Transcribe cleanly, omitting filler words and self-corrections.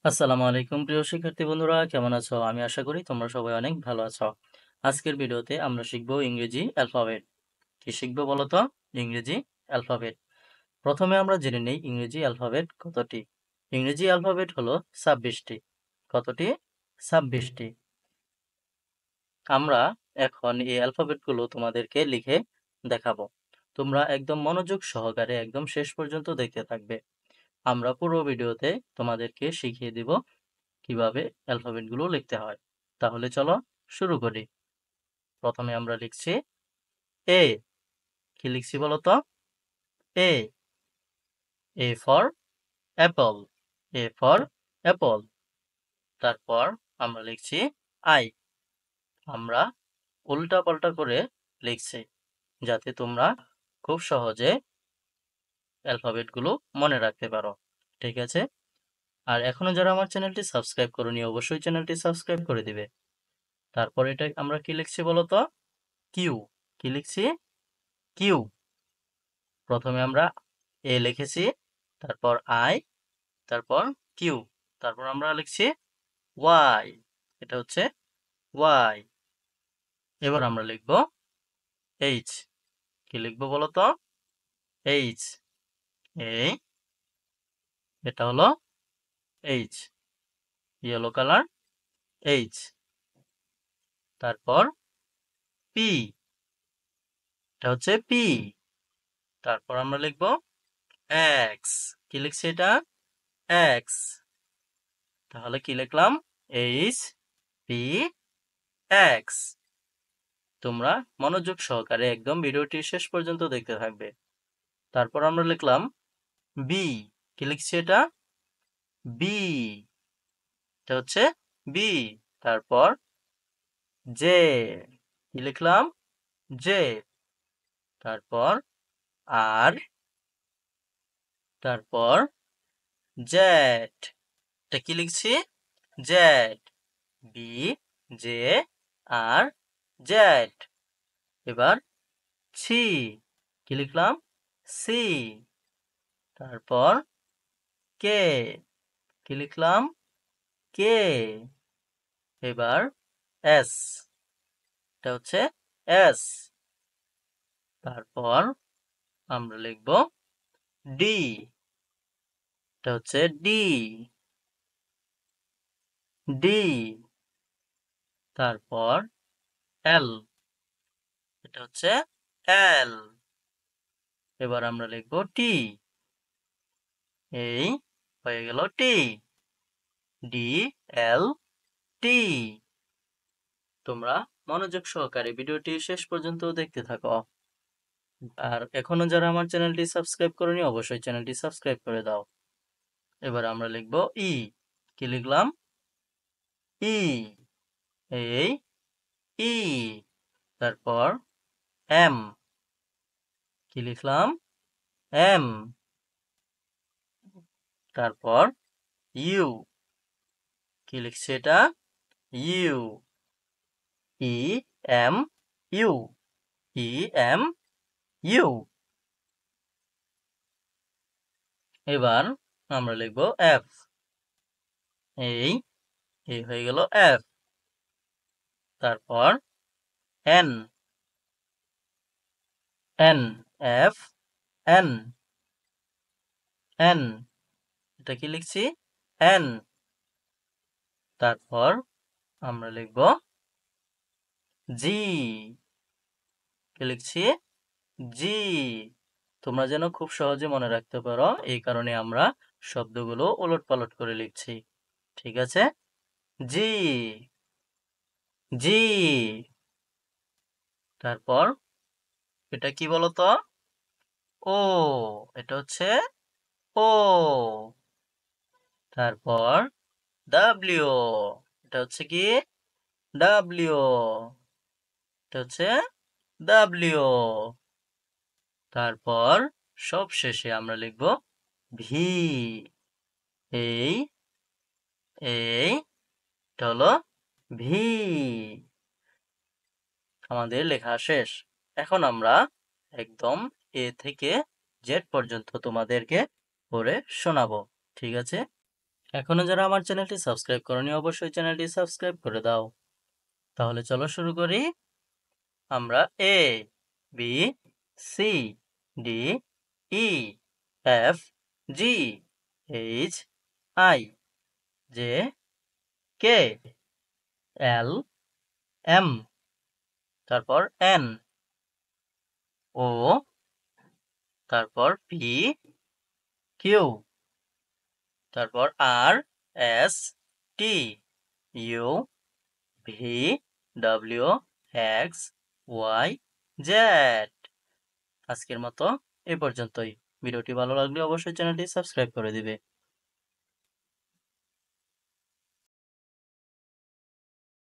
আসসালামু আলাইকুম প্রিয় শিক্ষার্থী বন্ধুরা, কেমন আছো? আমি আশা করি তোমরা সবাই অনেক ভালো আছো। আজকের ভিডিওতে আমরা শিখব ইংরেজি অ্যালফাবেট। কি শিখব বলো তো? ইংরেজি অ্যালফাবেট। প্রথমে আমরা জেনে নেই ইংরেজি অ্যালফাবেট কতটি। ইংরেজি অ্যালফাবেট হলো 26টি। কতটি? 26টি। আমরা এখন এই অ্যালফাবেটগুলো তোমাদেরকে লিখে দেখাবো। তোমরা একদম মনোযোগ সহকারে একদম শেষ পর্যন্ত দেখতে থাকবে। আমরা পুরো ভিডিওতে তোমাদেরকে শিখিয়ে দিব কিভাবে অ্যালফাবেটগুলো লিখতে হয়। তাহলে চলো শুরু করি। প্রথমে আমরা লিখছি এ। কি লিখছি বলো তো? A. A for apple. A for apple. তারপর আমরা লিখছি আই। আমরা উল্টা পাল্টা করে লিখছি যাতে তোমরা খুব সহজে অ্যালফাবেটগুলো মনে রাখতে পারো। ঠিক আছে? আর এখনো যারা আমার চ্যানেলটি সাবস্ক্রাইব করোনি অবশ্যই চ্যানেলটি সাবস্ক্রাইব করে দিবে। তারপর এটা আমরা কি লিখছি বলো তো? কিউ। কি লিখছি? কিউ। প্রথমে আমরা এ লিখেছি, তারপর আই, তারপর কিউ, তারপর আমরা লিখছি ওয়াই। এটা হচ্ছে ওয়াই। এবার আমরা লিখব এইচ। কি লিখবো বলো তো? এইচ। এই, এটা হলো এইচ, ইয়েলো কালার এইচ। তারপর পি। এটা হচ্ছে পি। তারপর আমরা লিখব এক্স। কি লিখছি এটা? এক্স। তাহলে কি লিখলাম? H P x. তোমরা মনোযোগ সহকারে একদম ভিডিওটি শেষ পর্যন্ত দেখতে থাকবে। তারপর আমরা লিখলাম বি। কি লিখছি এটা? বি। এটা হচ্ছে বি। তারপর জে। কি লিখলাম? জে। তারপর আর। তারপর জেড। এটা কি লিখছি? Z. B J R Z. এবার সি। কি লিখলাম? সি। তারপর কে। কি লিখলাম? কে। এবার এস। এটা হচ্ছে এস। তারপর আমরা লিখব ডি। এটা হচ্ছে ডি। ডি। তারপর এল। এটা হচ্ছে এল। এবার আমরা লিখব টি। এই হয়ে গেল টি। ডি এল টি। তোমরা মনোযোগ সহকারে ভিডিওটি শেষ পর্যন্ত দেখতে থাকো। আর এখনো যারা আমার চ্যানেলটি সাবস্ক্রাইব করোনি অবশ্যই চ্যানেলটি সাবস্ক্রাইব করে দাও। এবার আমরা লিখব ই। কি লিখলাম? ই। এই ই। তারপর এম। কি লিখলাম? এম। তারপর ইউ। কি লিখছে এটা? U. E M U. E M U. এবার আমরা লিখব এফ। এই এই হয়ে গেল এফ। তারপর N. N. F N. N. এটা কি লিখছি? এন। তারপর আমরা লিখব জি। কি লিখছি? জি। তোমরা যেন খুব সহজে মনে রাখতে পারো এই কারণে আমরা শব্দগুলো ওলটপালট করে লিখছি। ঠিক আছে? জি। জি। তারপর এটা কি বলতো? ও। এটা হচ্ছে ও। তারপর ডাব্লিউ। এটা হচ্ছে কি? ডাব্লিউ। এটা হচ্ছে ডাব্লিউ। তারপর সব শেষে আমরা লিখব ভি। এই এই এটা হলো ভি। আমাদের লেখা শেষ। এখন আমরা একদম এ থেকে জেড পর্যন্ত তোমাদেরকে পড়ে শোনাবো। ঠিক আছে? এখনো যারা আমার চ্যানেলটি সাবস্ক্রাইব করনি অবশ্যই চ্যানেলটি সাবস্ক্রাইব করে দাও। তাহলে চলো শুরু করি। আমরা A B C D E F G H I J K L M তারপর এন ও তারপর পি কিউ তারপর R S T U V W X Y Z. আজকের মতো এ পর্যন্তই। ভিডিওটি ভালো লাগলে অবশ্যই চ্যানেলটি সাবস্ক্রাইব করে দিবে।